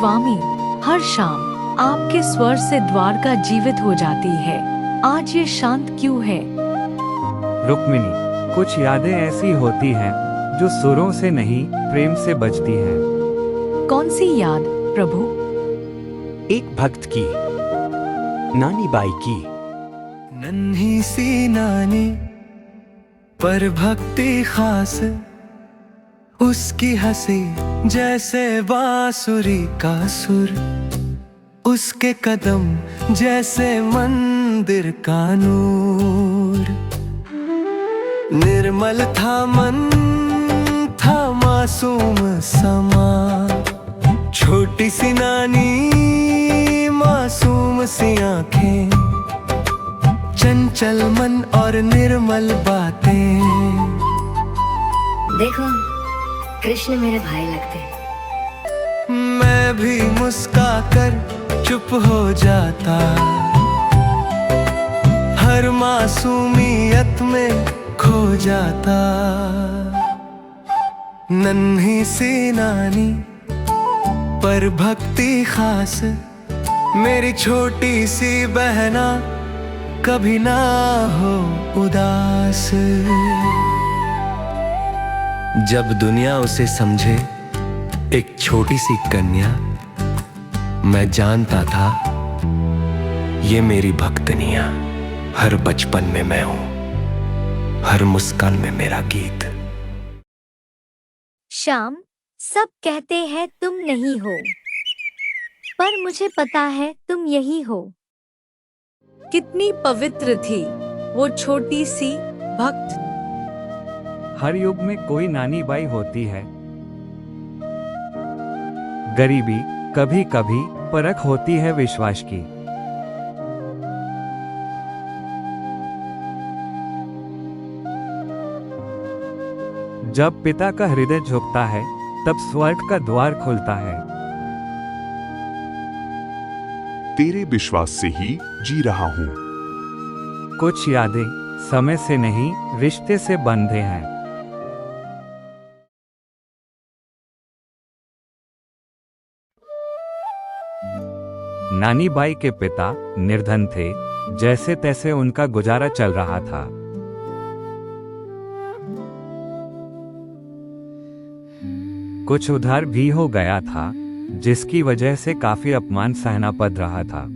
स्वामी, हर शाम आपके स्वर से द्वारका जीवित हो जाती है। आज ये शांत क्यों है? रुक्मिणी, कुछ यादें ऐसी होती हैं जो सुरों से नहीं, प्रेम से बजती हैं। कौन सी याद प्रभु? एक भक्त की, नानी बाई की। नन्ही सी नानी पर भक्ति खास, उसकी हंसी जैसे बांसुरी का सुर, उसके कदम जैसे मंदिर का नूर। निर्मल था मन, था मासूम समा, छोटी सी नानी, मासूम सी आंखें, चंचल मन और निर्मल बातें। देखो, कृष्ण मेरे भाई लगते। मैं भी मुस्काकर चुप हो जाता, हर मासूमियत में खो जाता। नन्ही सी नानी पर भक्ति खास, मेरी छोटी सी बहना कभी ना हो उदास। जब दुनिया उसे समझे एक छोटी सी कन्या, मैं जानता था ये मेरी भक्तनिया। हर बचपन में मैं हूं, हर मुस्कान में मेरा गीत। श्याम, सब कहते हैं तुम नहीं हो, पर मुझे पता है तुम यही हो। कितनी पवित्र थी वो छोटी सी भक्त। हर युग में कोई नानी बाई होती है। गरीबी कभी कभी परख होती है विश्वास की। जब पिता का हृदय झुकता है, तब स्वर्ग का द्वार खुलता है। तेरे विश्वास से ही जी रहा हूं। कुछ यादें समय से नहीं, रिश्ते से बंधे हैं। नानी बाई के पिता निर्धन थे, जैसे तैसे उनका गुजारा चल रहा था। कुछ उधार भी हो गया था, जिसकी वजह से काफी अपमान सहना पड़ रहा था।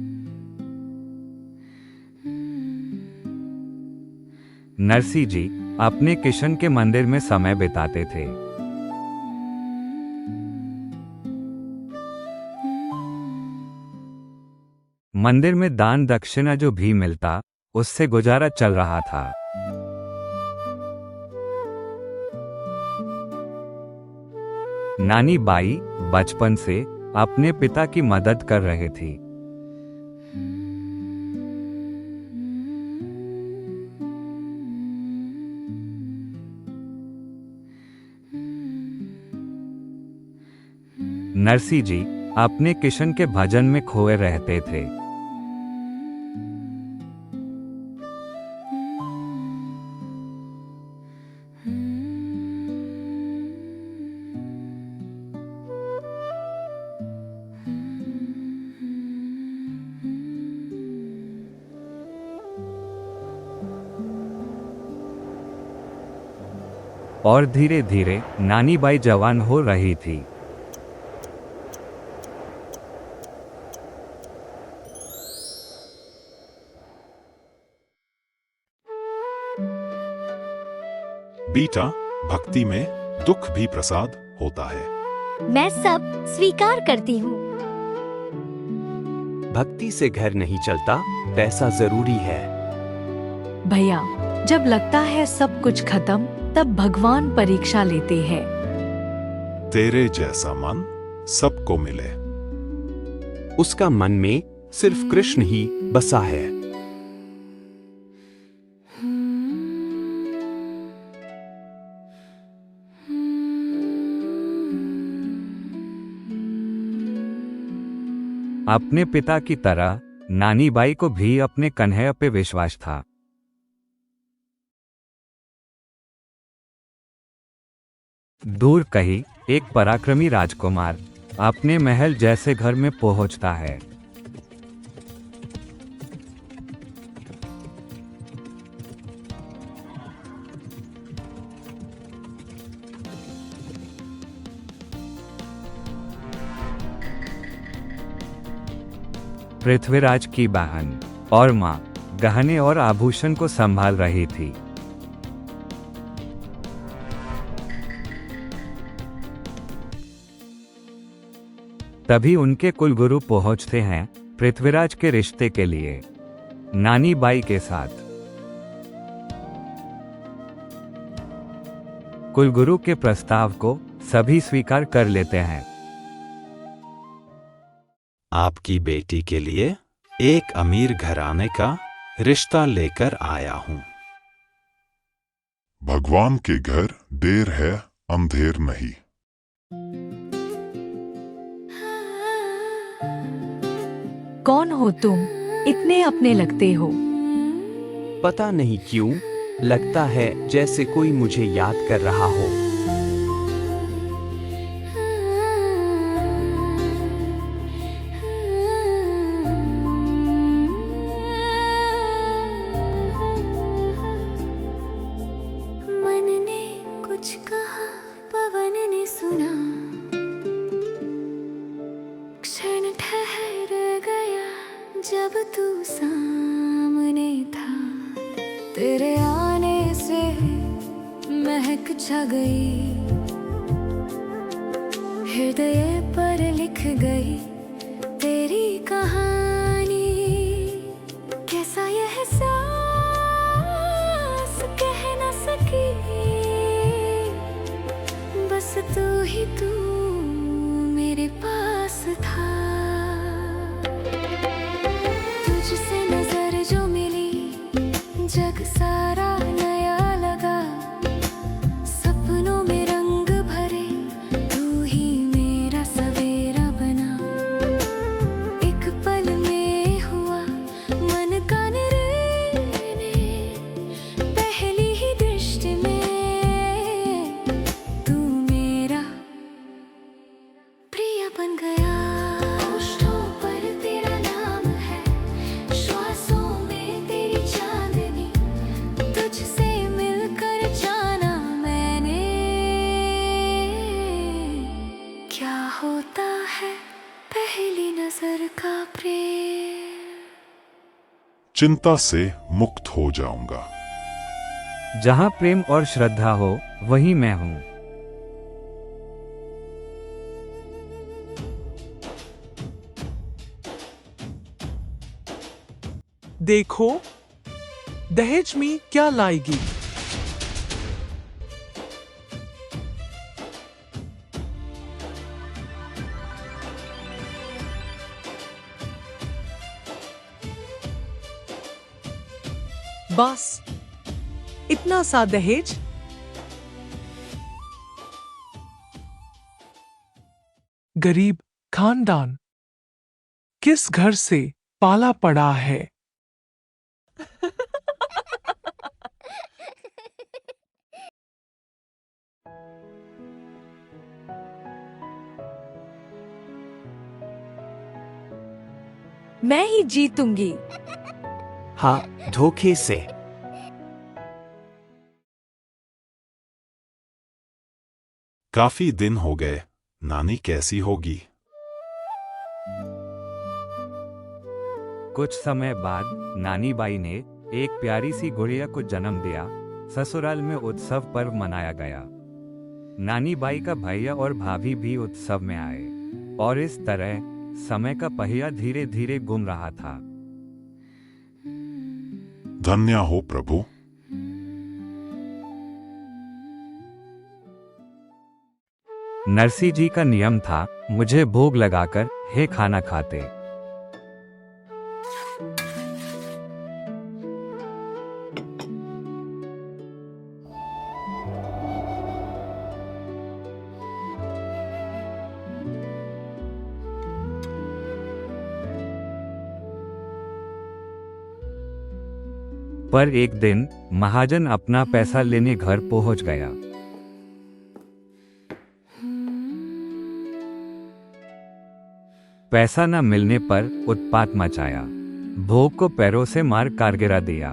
नरसी जी अपने किशन के मंदिर में समय बिताते थे। मंदिर में दान दक्षिणा जो भी मिलता, उससे गुजारा चल रहा था। नानी बाई बचपन से अपने पिता की मदद कर रही थी। नरसी जी अपने किशन के भजन में खोए रहते थे। और धीरे धीरे नानी बाई जवान हो रही थी। बेटा, भक्ति में दुख भी प्रसाद होता है। मैं सब स्वीकार करती हूँ। भक्ति से घर नहीं चलता, पैसा जरूरी है। भैया, जब लगता है सब कुछ खत्म, तब भगवान परीक्षा लेते हैं। तेरे जैसा मन सबको मिले। उसका मन में सिर्फ कृष्ण ही बसा है। अपने पिता की तरह नानी बाई को भी अपने कन्हैया पे विश्वास था। दूर कहीं एक पराक्रमी राजकुमार अपने महल जैसे घर में पहुंचता है। पृथ्वीराज की बहन और माँ गहने और आभूषण को संभाल रही थी। तभी उनके कुलगुरु पहुंचते हैं पृथ्वीराज के रिश्ते के लिए नानी बाई के साथ। कुलगुरु के प्रस्ताव को सभी स्वीकार कर लेते हैं। आपकी बेटी के लिए एक अमीर घराने का रिश्ता लेकर आया हूं। भगवान के घर देर है अंधेर नहीं। कौन हो तुम? इतने अपने लगते हो। पता नहीं क्यों लगता है जैसे कोई मुझे याद कर रहा हो। मन ने कुछ कहा, पवन ने सुना, क्षण ठहर गया जब तू सामने था। तेरे आने से महक छा गई, हृदय पर लिख गई तेरी कहानी। कैसा यह एहसास कह न सकी, बस तू ही तू मेरे पास था। तुझसे नजर जो मिली, जग सारा नया लगा। सपनों में रंग भरे, तू ही मेरा सवेरा बना। एक पल में हुआ मन का निर्णय, पहली ही दृष्टि में तू मेरा प्रिय बन गया। होठों पर तेरा नाम है, श्वासों में तेरी चांदनी। तुझसे मिलकर जाना मैंने, क्या होता है पहली नजर का प्रेम। चिंता से मुक्त हो जाऊंगा। जहां प्रेम और श्रद्धा हो वहीं मैं हूं। देखो दहेज में क्या लाएगी। बस इतना सा दहेज। गरीब खानदान, किस घर से पाला पड़ा है। मैं ही जीतूंगी। हाँ, धोखे से। काफी दिन हो गए, नानी कैसी होगी? कुछ समय बाद नानी बाई ने एक प्यारी सी गुड़िया को जन्म दिया। ससुराल में उत्सव पर्व मनाया गया। नानी बाई का भैया और भाभी भी उत्सव में आए और इस तरह समय का पहिया धीरे धीरे घूम रहा था। धन्य हो प्रभु। नरसी जी का नियम था, मुझे भोग लगाकर हे खाना खाते। पर एक दिन महाजन अपना पैसा लेने घर पहुंच गया। पैसा न मिलने पर उत्पात मचाया, भोग को पैरों से मार कारगिरा दिया।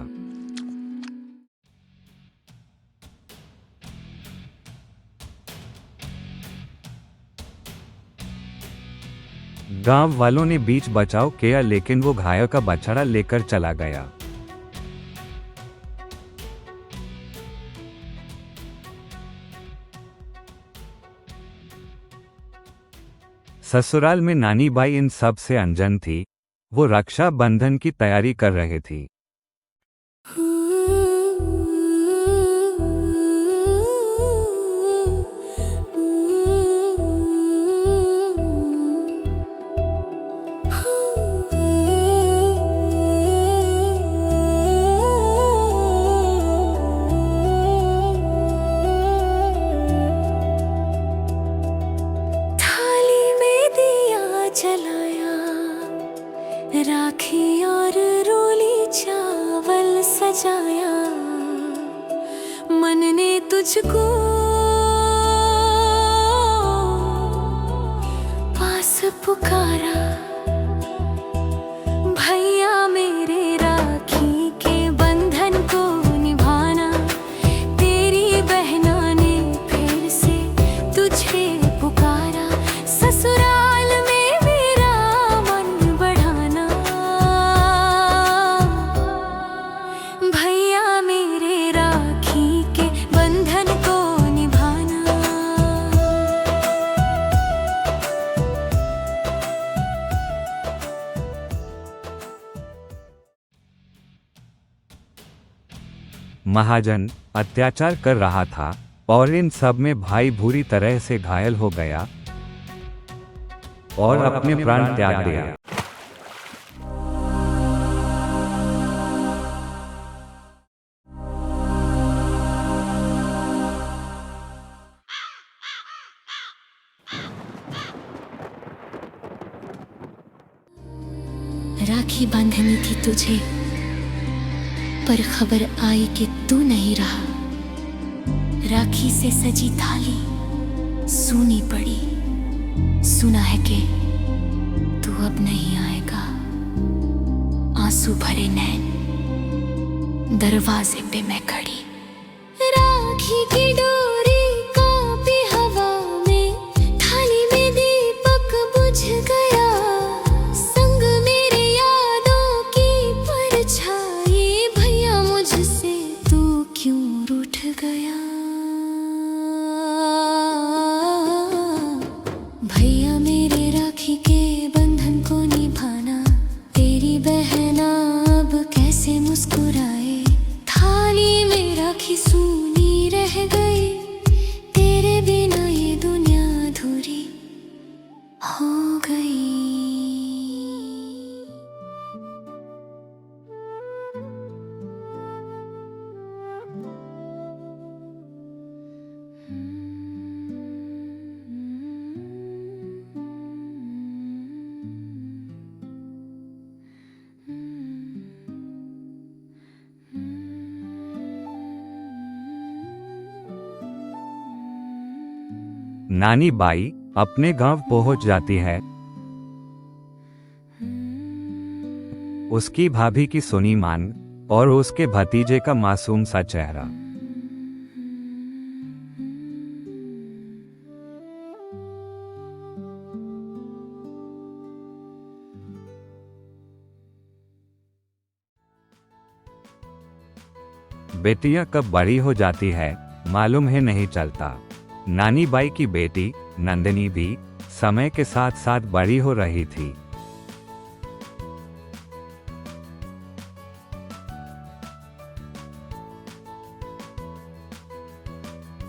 गांव वालों ने बीच बचाव किया, लेकिन वो घायल का बछड़ा लेकर चला गया। ससुराल में नानी बाई इन सब से अनजान थी। वो रक्षा बंधन की तैयारी कर रही थी। राखी और रोली चावल सजाया, मन ने तुझको पास पुकारा। भैया मेरे राखी के बंधन को निभाना, तेरी बहना ने फिर से तुझे पुकारा। ससुराल में मेरा मन बढ़ाना, भैया मेरे राखी के बंधन को निभाना। महाजन अत्याचार कर रहा था और इन सब में भाई बुरी तरह से घायल हो गया और अपने प्राण त्याग दिया। राखी बांधनी थी तुझे, पर खबर आई कि तू नहीं रहा। राखी से सजी थाली सूनी पड़ी, सुना है कि तू अब नहीं आएगा। आंसू भरे नैन दरवाजे पे मैं खड़ी। राखी की डोरी कांपी हवा में, थाली में दीपक बुझ गया। संग मेरे यादों की परछाई, भैया मुझसे तू क्यों रूठ गया। भैया मेरे राखी के बंधन को निभाना, तेरी बहना अब कैसे मुस्कुराए। थाली में राखी सूनी रह गई, तेरे बिना ये दुनिया अधूरी हो गई। नानी बाई अपने गांव पहुंच जाती है। उसकी भाभी की सुनी मांग और उसके भतीजे का मासूम सा चेहरा। बेटियां कब बड़ी हो जाती है मालूम है नहीं चलता। नानी बाई की बेटी नंदिनी भी समय के साथ साथ बड़ी हो रही थी।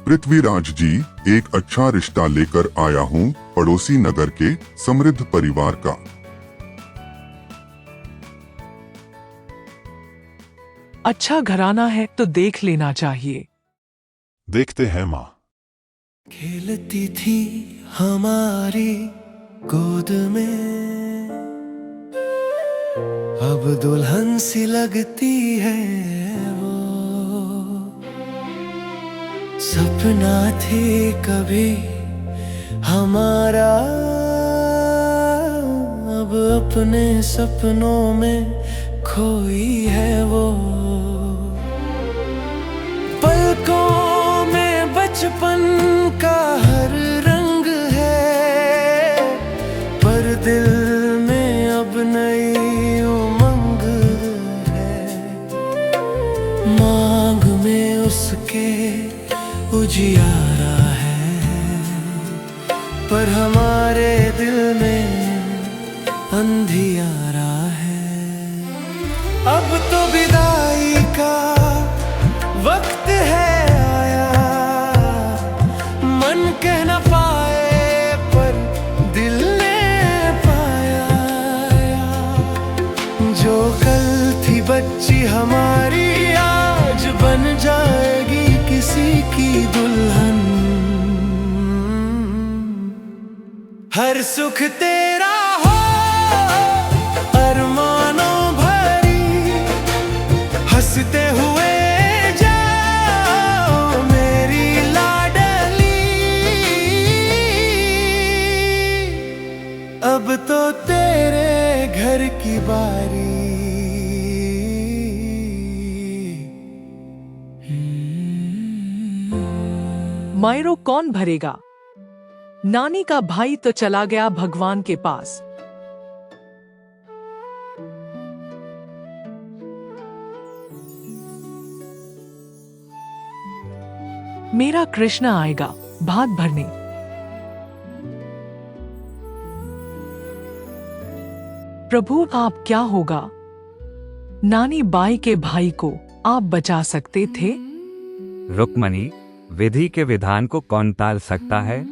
पृथ्वीराज जी, एक अच्छा रिश्ता लेकर आया हूँ पड़ोसी नगर के समृद्ध परिवार का। अच्छा घराना है तो देख लेना चाहिए। देखते हैं माँ। खेलती थी हमारी गोद में, अब दुल्हन सी लगती है वो। सपना थे कभी हमारा अपने सपनों में खोई है वो। पलकों में बचपन का हर रंग है, पर दिल में अब नई उमंग है। मांग में उसके उजियारा है, पर हमारे दिल में अंधियारा है। अब तो विदाई का वक्त है आया, मन कह न पाए पर दिल ने पाया। जो कल थी बच्ची हमारी, आज बन जाएगी किसी की दुल्हन। हर सुख तेरा हो अरमानों भरी, हंसते हुए जाओ मेरी लाडली। अब तो तेरे घर की बारी। मायरो कौन भरेगा? नानी का भाई तो चला गया भगवान के पास। मेरा कृष्ण आएगा भात भरने। प्रभु आप क्या होगा? नानी बाई के भाई को आप बचा सकते थे। रुक्मणी, विधि के विधान को कौन टाल सकता है?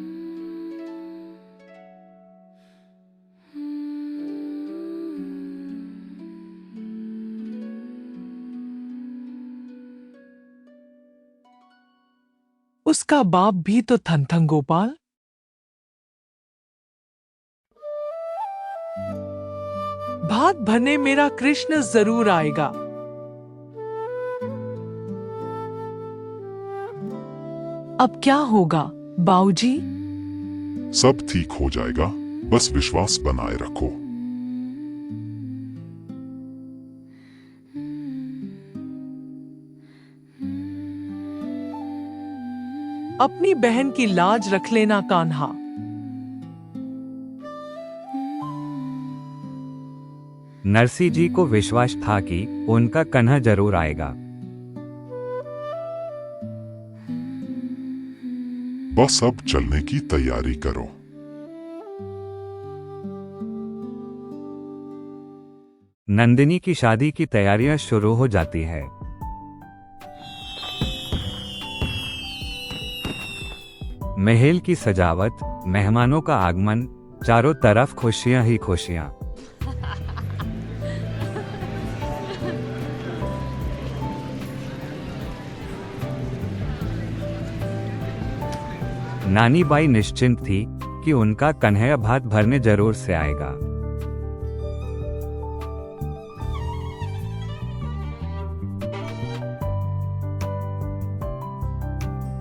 उसका बाप भी तो थनथन गोपाल। भात भरने मेरा कृष्ण जरूर आएगा। अब क्या होगा बाऊजी? सब ठीक हो जाएगा, बस विश्वास बनाए रखो। अपनी बहन की लाज रख लेना कान्हा। नरसी जी को विश्वास था कि उनका कन्हा जरूर आएगा। बस अब चलने की तैयारी करो। नंदिनी की शादी की तैयारियां शुरू हो जाती है। महल की सजावट, मेहमानों का आगमन, चारों तरफ खुशियां ही खुशियां। नानी बाई निश्चिंत थी कि उनका कन्हैया भात भरने जरूर से आएगा।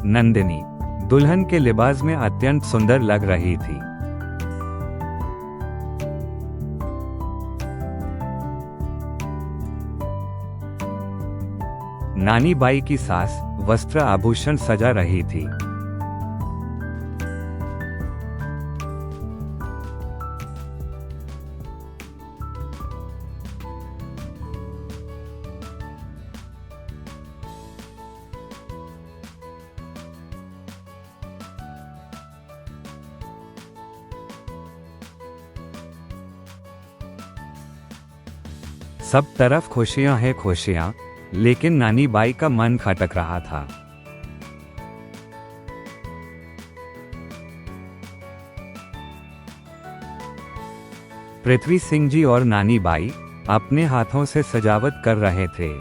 नंदिनी दुल्हन के लिबास में अत्यंत सुंदर लग रही थी। नानी बाई की सास वस्त्र आभूषण सजा रही थी। सब तरफ खुशियां है खुशियां, लेकिन नानी बाई का मन खटक रहा था। पृथ्वी सिंह जी और नानी बाई अपने हाथों से सजावट कर रहे थे।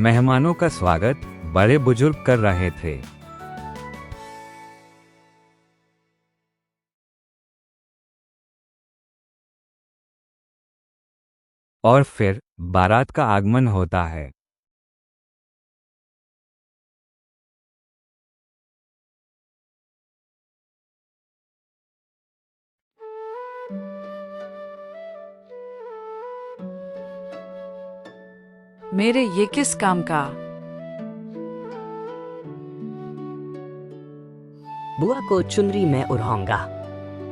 मेहमानों का स्वागत बड़े बुजुर्ग कर रहे थे। और फिर बारात का आगमन होता है। मेरे ये किस काम का? बुआ को चुनरी में उड़ाऊंगा।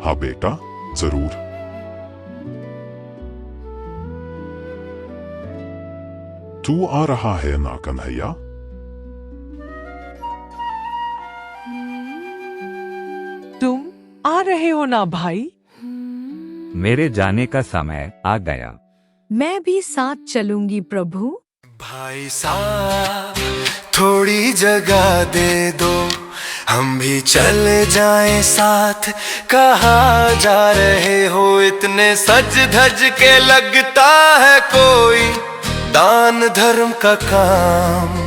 हाँ बेटा, जरूर। तू आ रहा है ना कन्हैया? तुम आ रहे हो ना भाई? मेरे जाने का समय आ गया। मैं भी साथ चलूंगी प्रभु। भाई साहब थोड़ी जगह दे दो, हम भी चले जाएं साथ। कहाँ जा रहे हो इतने सज धज के, लगता है कोई दान धर्म का काम।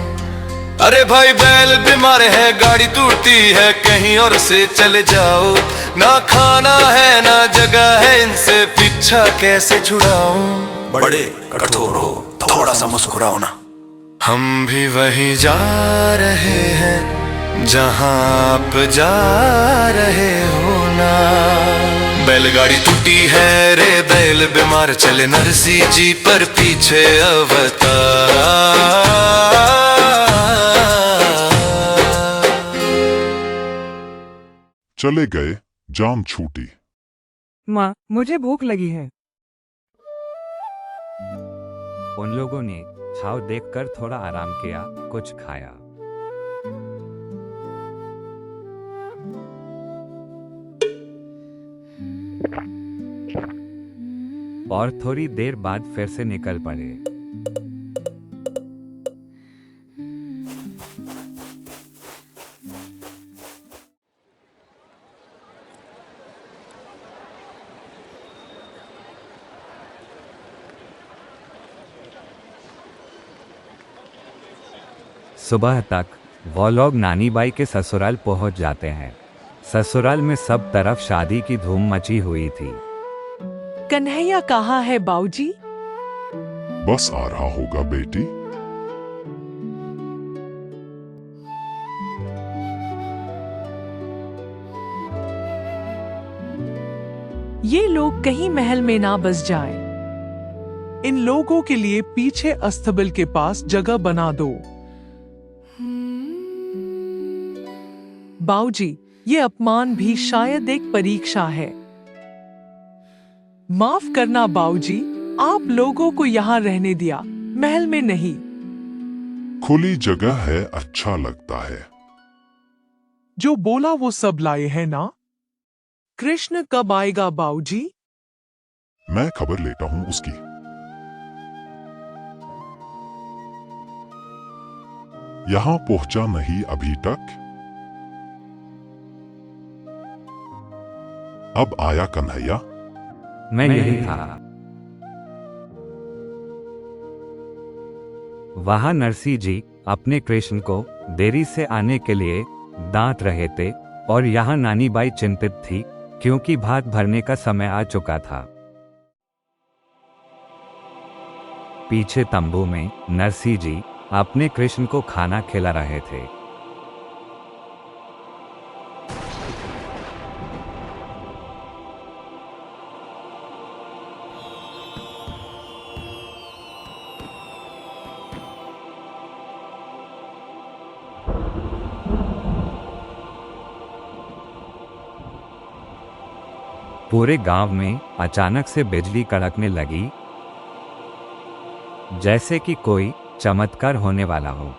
अरे भाई बैल बीमार है, गाड़ी टूटी है, कहीं और से चले जाओ। ना खाना है ना जगह है, इनसे पीछा कैसे छुड़ाऊं। बड़े कठोर हो, थोड़ा सा मुस्कुराओ ना। हम भी वही जा रहे हैं जहां आप जा रहे हो ना। बैलगाड़ी टूटी है रे, बैल बीमार, चले नरसी जी पर पीछे अवतार। चले गए, जाम छूटी। माँ, मुझे भूख लगी है। उन लोगों ने छाव देखकर थोड़ा आराम किया, कुछ खाया। और थोड़ी देर बाद फिर से निकल पड़े। सुबह तक वो लोग नानी बाई के ससुराल पहुंच जाते हैं। ससुराल में सब तरफ शादी की धूम मची हुई थी। कन्हैया कहाँ है बाऊजी? बस आ रहा होगा बेटी। ये लोग कहीं महल में ना बस जाएं। इन लोगों के लिए पीछे अस्तबल के पास जगह बना दो। बाऊजी, ये अपमान भी शायद एक परीक्षा है। माफ करना बाऊजी, आप लोगों को यहाँ रहने दिया, महल में नहीं। खुली जगह है, अच्छा लगता है। जो बोला वो सब लाए हैं ना? कृष्ण कब आएगा बाऊजी? मैं खबर लेता हूँ उसकी। यहाँ पहुंचा नहीं अभी तक? अब आया कन्हैया? मैं यही था। वहां नरसी जी अपने कृष्ण को देरी से आने के लिए डांट रहे थे और यहाँ नानी बाई चिंतित थी क्योंकि भात भरने का समय आ चुका था। पीछे तंबू में नरसी जी अपने कृष्ण को खाना खिला रहे थे। पूरे गांव में अचानक से बिजली कड़कने लगी, जैसे कि कोई चमत्कार होने वाला हो।